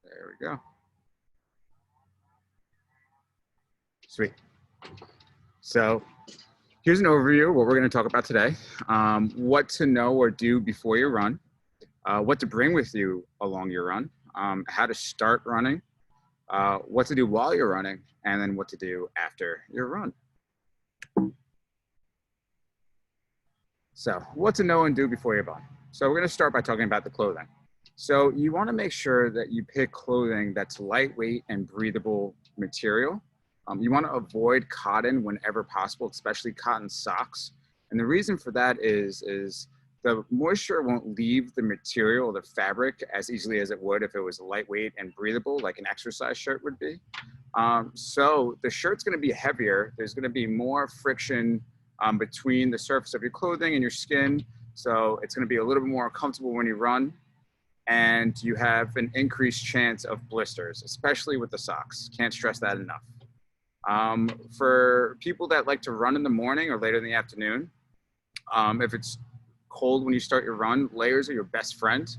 There we go. Sweet. So here's an overview of what we're going to talk about today. What to know or do before you run, what to bring with you along your run, how to start running, what to do while you're running, and then what to do after your run. So what to know and do before you run. So we're going to start by talking about the clothing. So you want to make sure that you pick clothing that's lightweight and breathable material. You want to avoid cotton whenever possible, especially cotton socks. And the reason for that is the moisture won't leave the material, the fabric, as easily as it would if it was lightweight and breathable, like an exercise shirt would be. So the shirt's going to be heavier. There's going to be more friction between the surface of your clothing and your skin. So it's going to be a little bit more uncomfortable when you run. And you have an increased chance of blisters, especially with the socks. Can't stress that enough. For people that like to run in the morning or later in the afternoon, if it's cold when you start your run, layers are your best friend.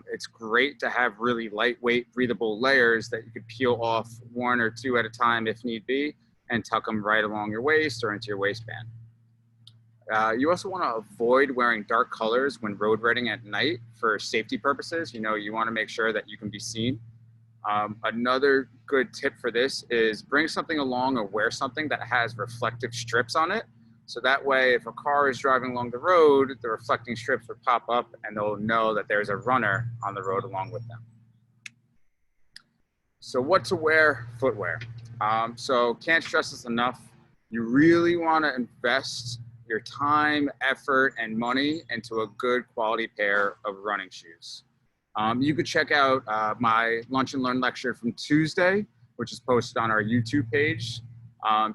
It's great to have really lightweight, breathable layers that you could peel off one or two at a time if need be, and tuck them right along your waist or into your waistband. You also want to avoid wearing dark colors when road riding at night for safety purposes. You want to make sure that you can be seen. Another good tip for this is bring something along or wear something that has reflective strips on it. So that way, if a car is driving along the road, the reflecting strips will pop up and they'll know that there's a runner on the road along with them. So what to wear? Footwear. So can't stress this enough. You really want to invest your time, effort, and money into a good quality pair of running shoes. You could check out my Lunch and Learn lecture from Tuesday, which is posted on our YouTube page,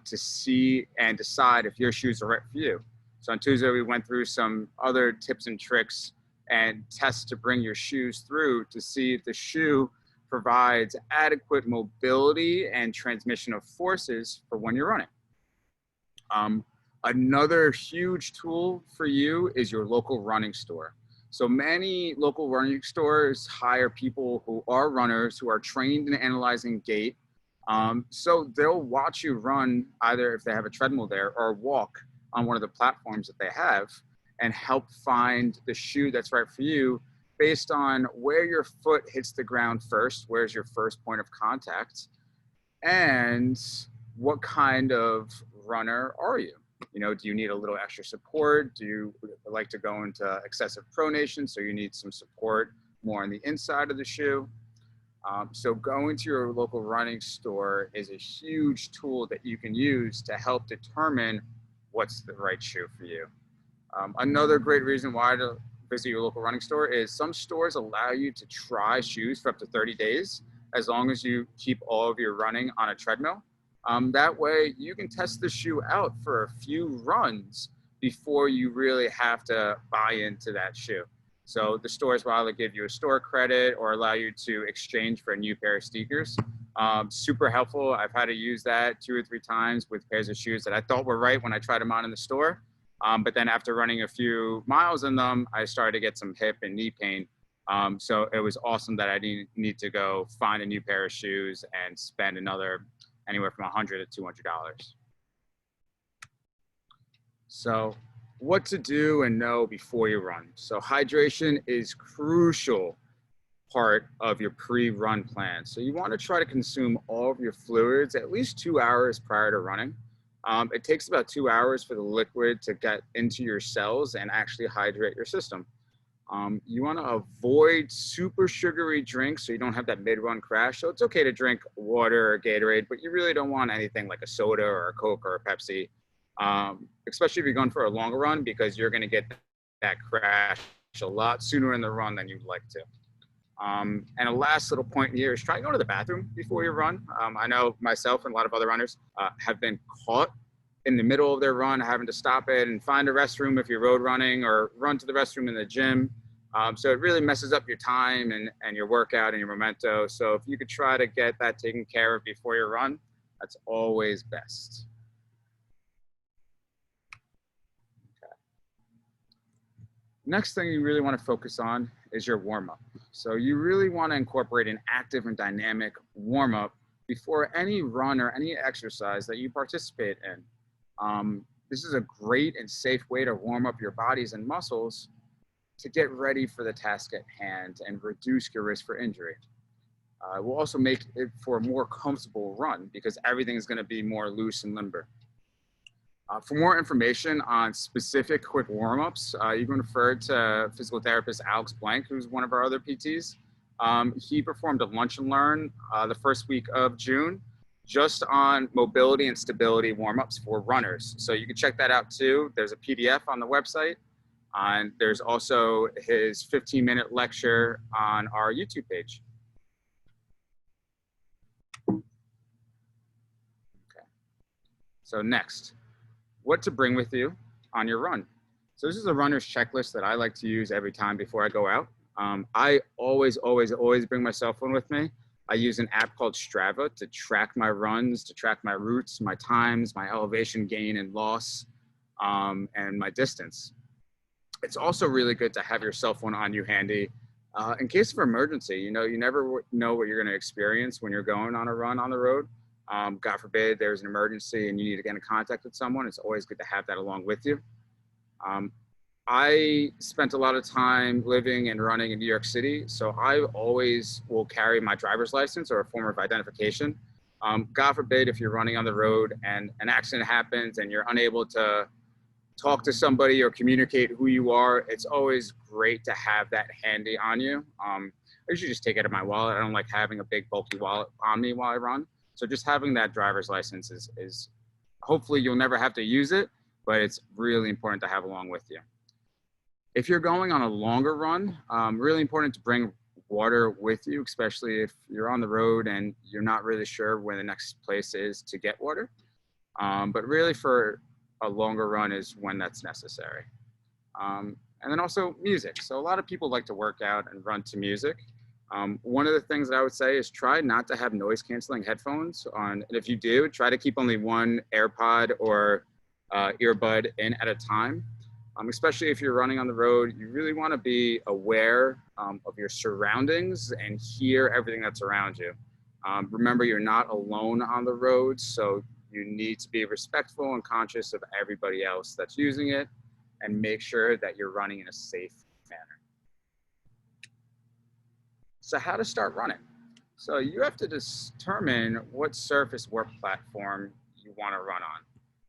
to see and decide if your shoes are right for you. So on Tuesday, we went through some other tips and tricks and tests to bring your shoes through to see if the shoe provides adequate mobility and transmission of forces for when you're running. Another huge tool for you is your local running store. So many local running stores hire people who are runners, who are trained in analyzing gait. So they'll watch you run, either if they have a treadmill there or walk on one of the platforms that they have, and help find the shoe that's right for you based on where your foot hits the ground first, where's your first point of contact, and what kind of runner are you? Do you need a little extra support? Do you like to go into excessive pronation, so you need some support more on the inside of the shoe? So going to your local running store is a huge tool that you can use to help determine what's the right shoe for you. Another great reason why to visit your local running store is some stores allow you to try shoes for up to 30 days, as long as you keep all of your running on a treadmill. That way you can test the shoe out for a few runs before you really have to buy into that shoe. So the stores will either give you a store credit or allow you to exchange for a new pair of sneakers. Super helpful. I've had to use that 2 or 3 times with pairs of shoes that I thought were right when I tried them on in the store. But then after running a few miles in them, I started to get some hip and knee pain. So it was awesome that I didn't need to go find a new pair of shoes and spend anywhere from $100 to $200. So what to do and know before you run. So hydration is crucial part of your pre-run plan. So you want to try to consume all of your fluids at least 2 hours prior to running. It takes about 2 hours for the liquid to get into your cells and actually hydrate your system. You want to avoid super sugary drinks so you don't have that mid-run crash. So it's okay to drink water or Gatorade, but you really don't want anything like a soda or a Coke or a Pepsi, especially if you're going for a longer run, because you're going to get that crash a lot sooner in the run than you'd like to. And a last little point here is try to go to the bathroom before you run. I know myself and a lot of other runners have been caught in the middle of their run, having to stop it and find a restroom if you're road running, or run to the restroom in the gym. So it really messes up your time and your workout and your memento. So if you could try to get that taken care of before your run, that's always best. Okay. Next thing you really want to focus on is your warm-up. So you really want to incorporate an active and dynamic warm-up before any run or any exercise that you participate in. This is a great and safe way to warm up your bodies and muscles to get ready for the task at hand and reduce your risk for injury. It will also make it for a more comfortable run because everything is going to be more loose and limber. For more information on specific quick warm-ups, you can refer to physical therapist Alex Blank, who's one of our other PTs. He performed a lunch and learn the first week of June just on mobility and stability warm-ups for runners. So you can check that out too. There's a PDF on the website. And there's also his 15-minute lecture on our YouTube page. Okay. So next, what to bring with you on your run. So this is a runner's checklist that I like to use every time before I go out. I always bring my cell phone with me. I use an app called Strava to track my runs, to track my routes, my times, my elevation gain and loss, and my distance. It's also really good to have your cell phone on you handy in case of emergency. You know, you never know what you're going to experience when you're going on a run on the road. God forbid there's an emergency and you need to get in contact with someone. It's always good to have that along with you. I spent a lot of time living and running in New York City, so I always will carry my driver's license or a form of identification. God forbid if you're running on the road and an accident happens and you're unable to talk to somebody or communicate who you are, it's always great to have that handy on you. I usually just take it out of my wallet. I don't like having a big bulky wallet on me while I run. So just having that driver's license is hopefully you'll never have to use it, but it's really important to have along with you. If you're going on a longer run, really important to bring water with you, especially if you're on the road and you're not really sure where the next place is to get water. But really for a longer run is when that's necessary. And then also music. So a lot of people like to work out and run to music. One of the things that I would say is try not to have noise canceling headphones on. And if you do, try to keep only one AirPod or earbud in at a time. Especially if you're running on the road, you really want to be aware of your surroundings and hear everything that's around you. Remember, you're not alone on the road, so you need to be respectful and conscious of everybody else that's using it and make sure that you're running in a safe manner. So how to start running? So you have to determine what surface or platform you want to run on.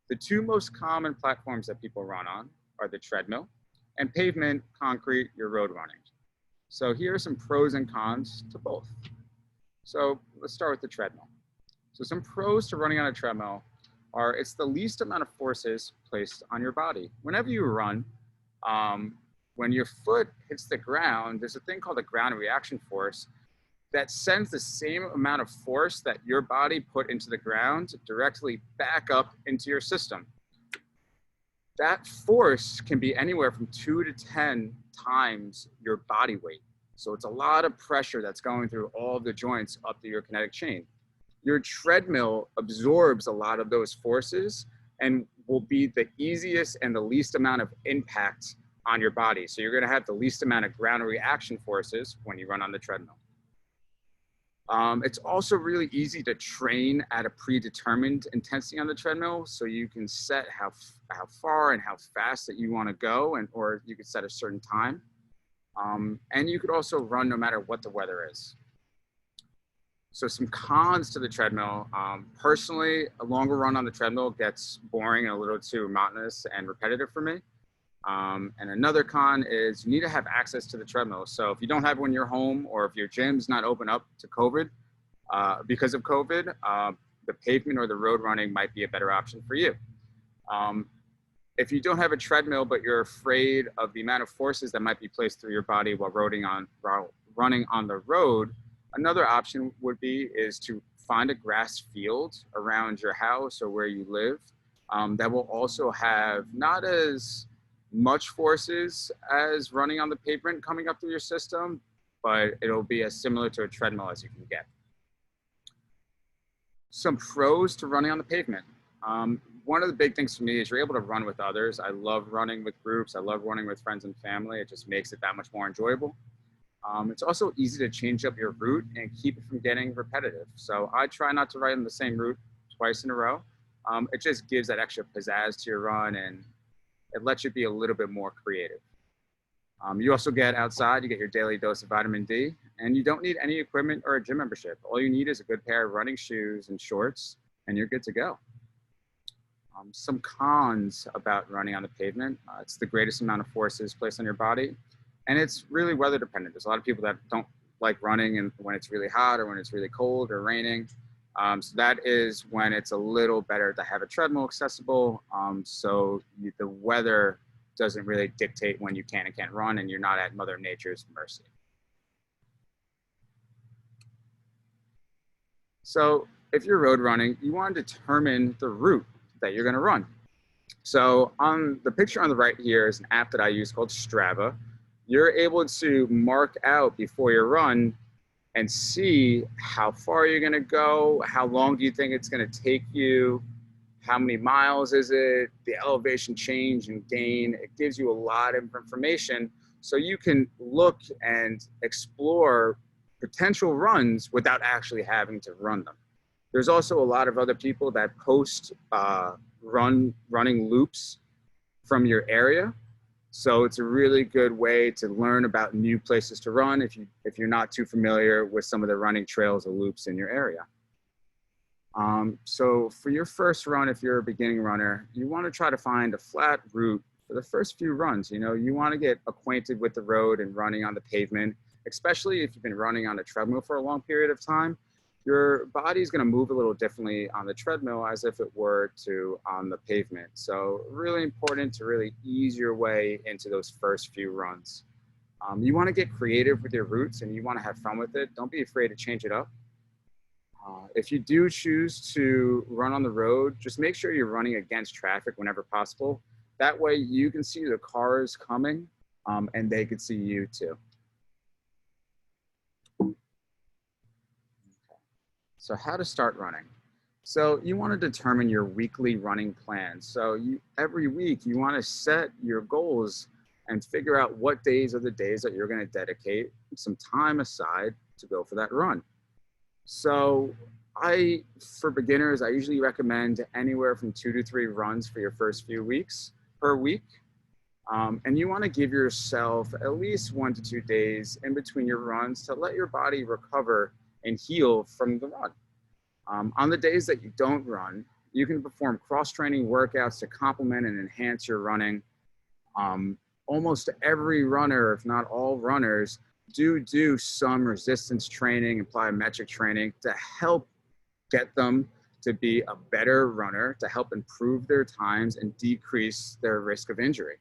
The two most common platforms that people run on are the treadmill and pavement, concrete, your road running. So here are some pros and cons to both. So let's start with the treadmill. So some pros to running on a treadmill are it's the least amount of forces placed on your body. Whenever you run, when your foot hits the ground, there's a thing called the ground reaction force that sends the same amount of force that your body put into the ground directly back up into your system. That force can be anywhere from 2 to 10 times your body weight. So it's a lot of pressure that's going through all of the joints up to your kinetic chain. Your treadmill absorbs a lot of those forces and will be the easiest and the least amount of impact on your body. So you're going to have the least amount of ground reaction forces when you run on the treadmill. It's also really easy to train at a predetermined intensity on the treadmill. So you can set how far and how fast that you want to go, or you could set a certain time. And you could also run no matter what the weather is. So some cons to the treadmill. Personally, a longer run on the treadmill gets boring and a little too monotonous and repetitive for me. And another con is you need to have access to the treadmill. So if you don't have one in your home, or if your gym's not open up to COVID, because of COVID, the pavement or the road running might be a better option for you. If you don't have a treadmill, but you're afraid of the amount of forces that might be placed through your body while running on the road, another option would be is to find a grass field around your house or where you live that will also have not as much forces as running on the pavement coming up through your system, but it'll be as similar to a treadmill as you can get. Some pros to running on the pavement. One of the big things for me is you're able to run with others. I love running with groups. I love running with friends and family. It just makes it that much more enjoyable. It's also easy to change up your route and keep it from getting repetitive. So I try not to ride on the same route twice in a row. It just gives that extra pizzazz to your run and it lets you be a little bit more creative. You also get outside, you get your daily dose of vitamin D, and you don't need any equipment or a gym membership. All you need is a good pair of running shoes and shorts, and you're good to go. Some cons about running on the pavement. It's the greatest amount of forces placed on your body, and it's really weather dependent. There's a lot of people that don't like running and when it's really hot or when it's really cold or raining. So that is when it's a little better to have a treadmill accessible. The weather doesn't really dictate when you can and can't run, and you're not at Mother Nature's mercy. So if you're road running, you want to determine the route that you're going to run. So on the picture on the right here is an app that I use called Strava. You're able to mark out before your run and see how far you're going to go, how long do you think it's going to take you, how many miles is it, the elevation change and gain. It gives you a lot of information so you can look and explore potential runs without actually having to run them. There's also a lot of other people that post running loops from your area. So it's a really good way to learn about new places to run if you're not too familiar with some of the running trails or loops in your area. So for your first run, if you're a beginning runner, you want to try to find a flat route for the first few runs. You know, you want to get acquainted with the road and running on the pavement, especially if you've been running on a treadmill for a long period of time. Your body is going to move a little differently on the treadmill as if it were to on the pavement. So really important to really ease your way into those first few runs. You want to get creative with your routes and you want to have fun with it. Don't be afraid to change it up. If you do choose to run on the road, just make sure you're running against traffic whenever possible. That way you can see the cars coming and they can see you too. So how to start running. So you want to determine your weekly running plan. So every week you want to set your goals and figure out what days are the days that you're going to dedicate some time aside to go for that run. So for beginners, I usually recommend anywhere from 2 to 3 runs for your first few weeks per week. And you want to give yourself at least 1 to 2 days in between your runs to let your body recover and heal from the run. On the days that you don't run, you can perform cross-training workouts to complement and enhance your running. Almost every runner, if not all runners, do some resistance training and plyometric training to help get them to be a better runner, to help improve their times and decrease their risk of injury.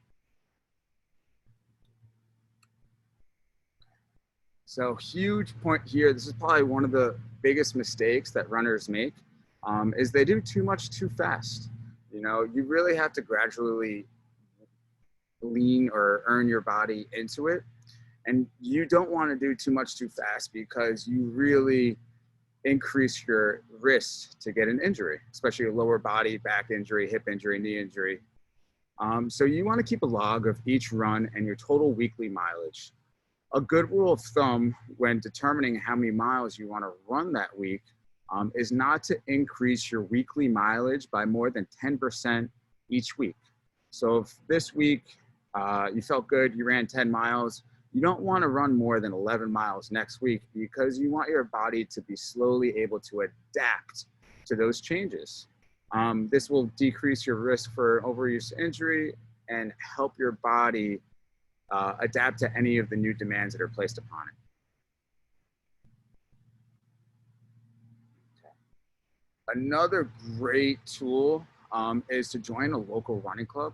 So huge point here, this is probably one of the biggest mistakes that runners make, is they do too much too fast. You know, you really have to gradually lean or earn your body into it. And you don't want to do too much too fast because you really increase your risk to get an injury, especially a lower body, back injury, hip injury, knee injury. So you want to keep a log of each run and your total weekly mileage. A good rule of thumb when determining how many miles you want to run that week is not to increase your weekly mileage by more than 10% each week. So if this week you felt good, you ran 10 miles, you don't want to run more than 11 miles next week because you want your body to be slowly able to adapt to those changes. This will decrease your risk for overuse injury and help your body adapt to any of the new demands that are placed upon it. Okay. Another great tool is to join a local running club.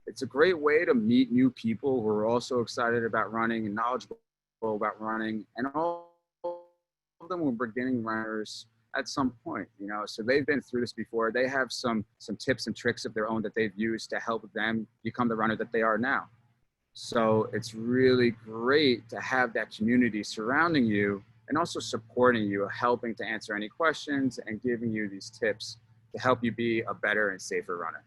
It's a great way to meet new people who are also excited about running and knowledgeable about running, and all of them were beginning runners at some point, you know, so they've been through this before. They have some tips and tricks of their own that they've used to help them become the runner that they are now. So it's really great to have that community surrounding you and also supporting you, helping to answer any questions and giving you these tips to help you be a better and safer runner.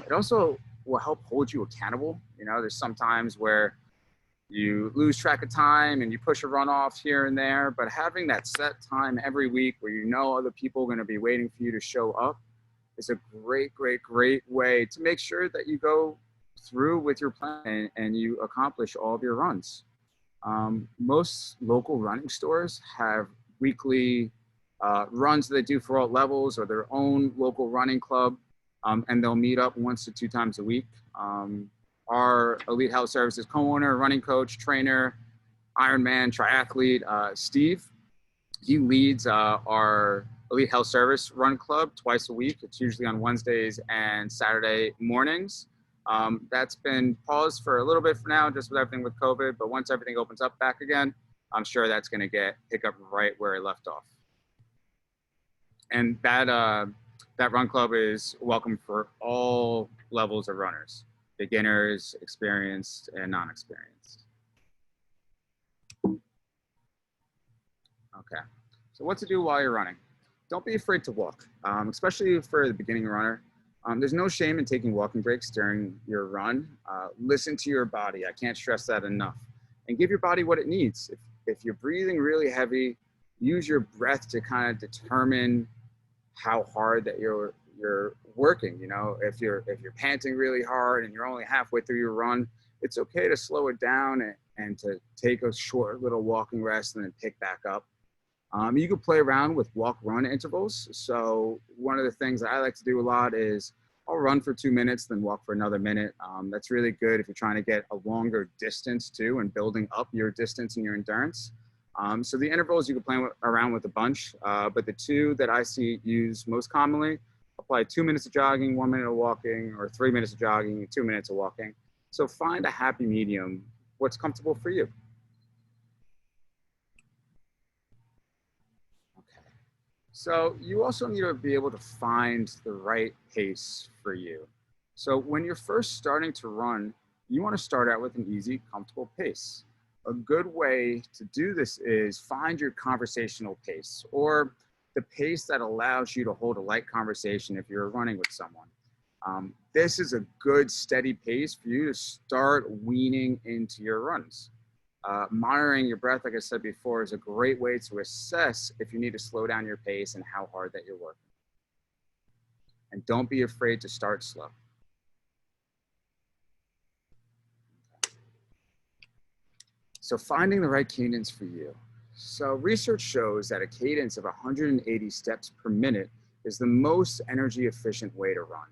It also will help hold you accountable. You know, there's some times where you lose track of time and you push a run off here and there, but having that set time every week where you know other people are going to be waiting for you to show up is a great, great, great way to make sure that you go through with your plan and you accomplish all of your runs. Most local running stores have weekly runs that they do for all levels or their own local running club, and they'll meet up 1 to 2 times a week. Our Elite Health Services co-owner, running coach, trainer, Ironman triathlete, Steve, he leads our Elite Health Service Run Club twice a week. It's usually on Wednesdays and Saturday mornings. That's been paused for a little bit for now, just with everything with COVID. But once everything opens up back again, I'm sure that's going to pick up right where it left off. And that run club is welcome for all levels of runners, beginners, experienced, and non-experienced. Okay, so what to do while you're running? Don't be afraid to walk, especially for the beginning runner. There's no shame in taking walking breaks during your run. Listen to your body. I can't stress that enough. And give your body what it needs. If you're breathing really heavy, use your breath to kind of determine how hard that you're working. You know, if you're panting really hard and you're only halfway through your run, it's okay to slow it down and to take a short little walking rest and then pick back up. You can play around with walk-run intervals. So one of the things that I like to do a lot is I'll run for 2 minutes, then walk for another minute. That's really good if you're trying to get a longer distance too and building up your distance and your endurance. So the intervals you can play around with a bunch, but the two that I see used most commonly, apply 2 minutes of jogging, 1 minute of walking, or 3 minutes of jogging, 2 minutes of walking. So find a happy medium, what's comfortable for you. So you also need to be able to find the right pace for you. So when you're first starting to run, you want to start out with an easy, comfortable pace. A good way to do this is find your conversational pace, or the pace that allows you to hold a light conversation if you're running with someone. This is a good, steady pace for you to start weaning into your runs. Monitoring your breath, like I said before, is a great way to assess if you need to slow down your pace and how hard that you're working. And don't be afraid to start slow. So finding the right cadence for you. So research shows that a cadence of 180 steps per minute is the most energy efficient way to run.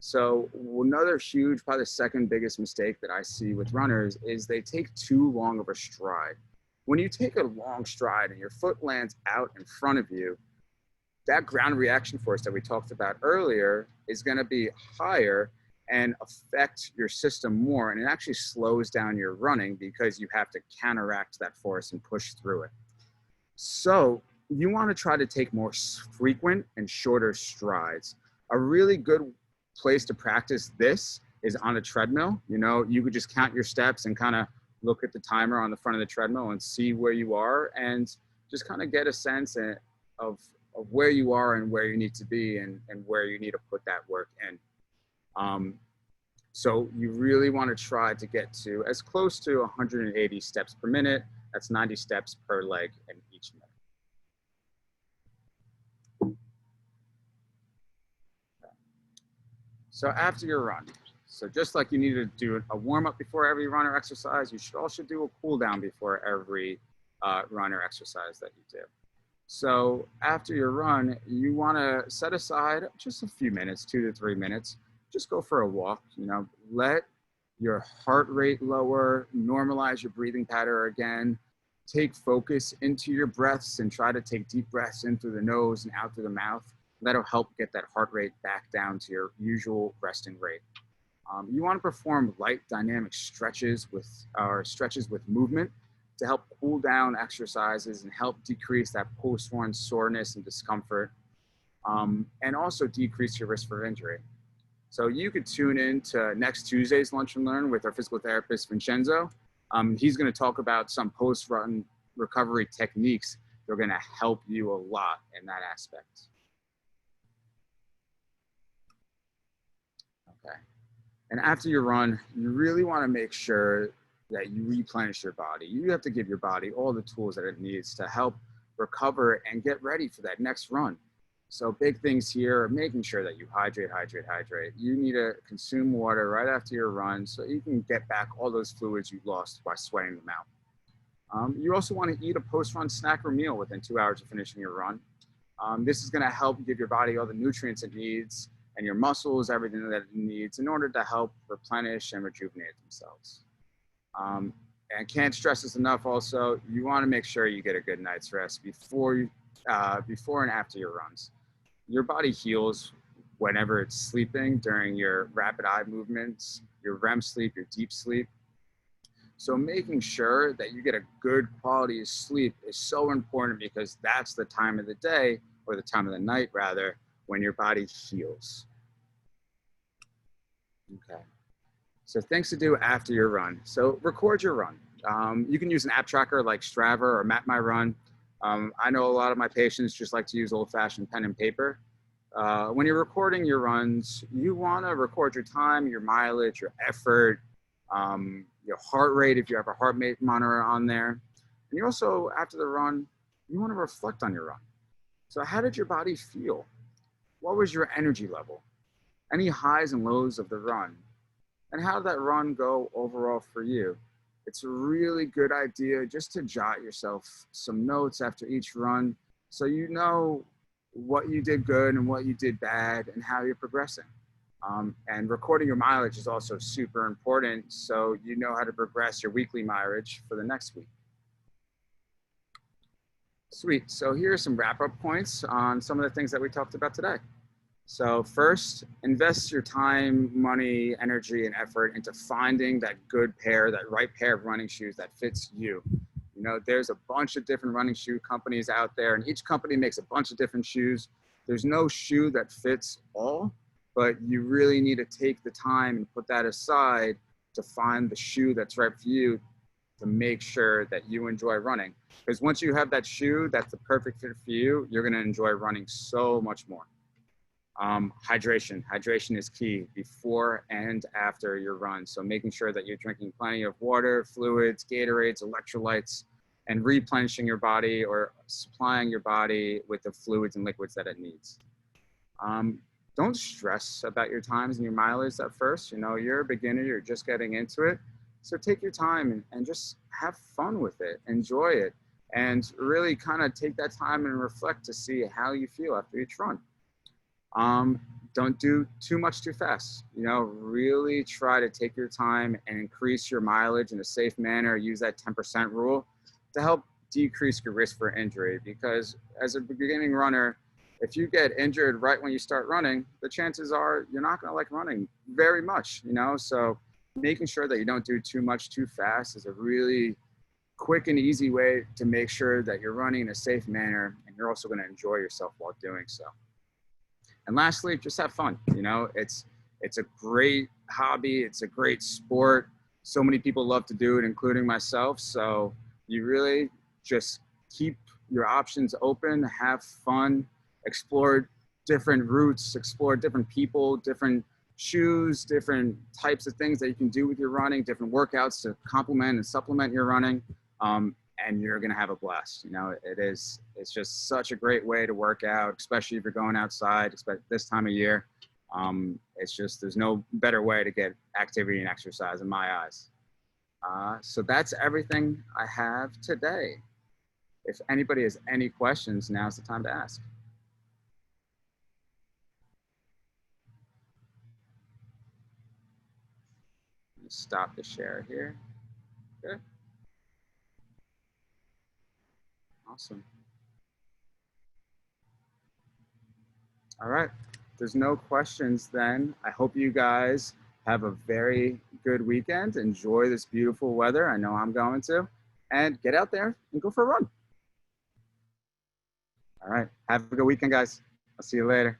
So another huge, probably the second biggest mistake that I see with runners is they take too long of a stride. When you take a long stride and your foot lands out in front of you, that ground reaction force that we talked about earlier is going to be higher and affect your system more. And it actually slows down your running because you have to counteract that force and push through it. So you want to try to take more frequent and shorter strides. A really good place to practice this is on a treadmill. You know, you could just count your steps and kind of look at the timer on the front of the treadmill and see where you are and just kind of get a sense of where you are and where you need to be and where you need to put that work in. So you really want to try to get to as close to 180 steps per minute. That's 90 steps per leg in each minute. So after your run, so just like you need to do a warm up before every run or exercise, you should also do a cool down before every run or exercise that you do. So after your run, you want to set aside just a few minutes, 2 to 3 minutes, just go for a walk, you know, let your heart rate lower, normalize your breathing pattern again, take focus into your breaths and try to take deep breaths in through the nose and out through the mouth. That'll help get that heart rate back down to your usual resting rate. You want to perform light dynamic stretches with movement to help cool down exercises and help decrease that post-run soreness and discomfort, and also decrease your risk for injury. So you could tune in to next Tuesday's Lunch and Learn with our physical therapist, Vincenzo. He's going to talk about some post-run recovery techniques that are going to help you a lot in that aspect. Okay. And after your run, you really want to make sure that you replenish your body. You have to give your body all the tools that it needs to help recover and get ready for that next run. So big things here are making sure that you hydrate, hydrate, hydrate. You need to consume water right after your run so you can get back all those fluids you lost by sweating them out. You also want to eat a post-run snack or meal within 2 hours of finishing your run. This is going to help give your body all the nutrients it needs and your muscles everything that it needs in order to help replenish and rejuvenate themselves. And can't stress this enough also, you want to make sure you get a good night's rest before and after your runs. Your body heals whenever it's sleeping during your rapid eye movements, your REM sleep, your deep sleep. So making sure that you get a good quality of sleep is so important because that's the time of the day, or the time of the night rather, when your body heals. Okay. So things to do after your run. So record your run. You can use an app tracker like Strava or Map My Run. I know a lot of my patients just like to use old-fashioned pen and paper. When you're recording your runs, you want to record your time, your mileage, your effort, your heart rate if you have a heart rate monitor on there. And you also, after the run, you want to reflect on your run. So how did your body feel? What was your energy level? Any highs and lows of the run? And how did that run go overall for you? It's a really good idea just to jot yourself some notes after each run so you know what you did good and what you did bad and how you're progressing. And recording your mileage is also super important so you know how to progress your weekly mileage for the next week. Sweet. So here are some wrap-up points on some of the things that we talked about today. So first, invest your time, money, energy, and effort into finding that good pair, that right pair of running shoes that fits you. You know, there's a bunch of different running shoe companies out there, and each company makes a bunch of different shoes. There's no shoe that fits all, but you really need to take the time and put that aside to find the shoe that's right for you to make sure that you enjoy running. Because once you have that shoe that's the perfect fit for you, you're going to enjoy running so much more. Hydration is key before and after your run. So making sure that you're drinking plenty of water, fluids, Gatorades, electrolytes, and replenishing your body or supplying your body with the fluids and liquids that it needs. Don't stress about your times and your mileage at first. You know, you're a beginner, you're just getting into it. So take your time and just have fun with it, enjoy it, and really kind of take that time and reflect to see how you feel after each run. Don't do too much too fast. You know, really try to take your time and increase your mileage in a safe manner. Use that 10% rule to help decrease your risk for injury, because as a beginning runner, if you get injured right when you start running, the chances are you're not going to like running very much, you know? So making sure that you don't do too much too fast is a really quick and easy way to make sure that you're running in a safe manner and you're also going to enjoy yourself while doing so. And lastly, just have fun. You know, it's a great hobby. It's a great sport. So many people love to do it, including myself. So you really just keep your options open, have fun, explore different routes, explore different people, different shoes, different types of things that you can do with your running, different workouts to complement and supplement your running. And you're going to have a blast. You know, it's just such a great way to work out, especially if you're going outside, especially this time of year. It's just, there's no better way to get activity and exercise in my eyes. So that's everything I have today. If anybody has any questions, now's the time to ask. Stop the share here. Good. Awesome. All right. There's no questions then. I hope you guys have a very good weekend. Enjoy this beautiful weather. I know I'm going to. And get out there and go for a run. All right. Have a good weekend, guys. I'll see you later.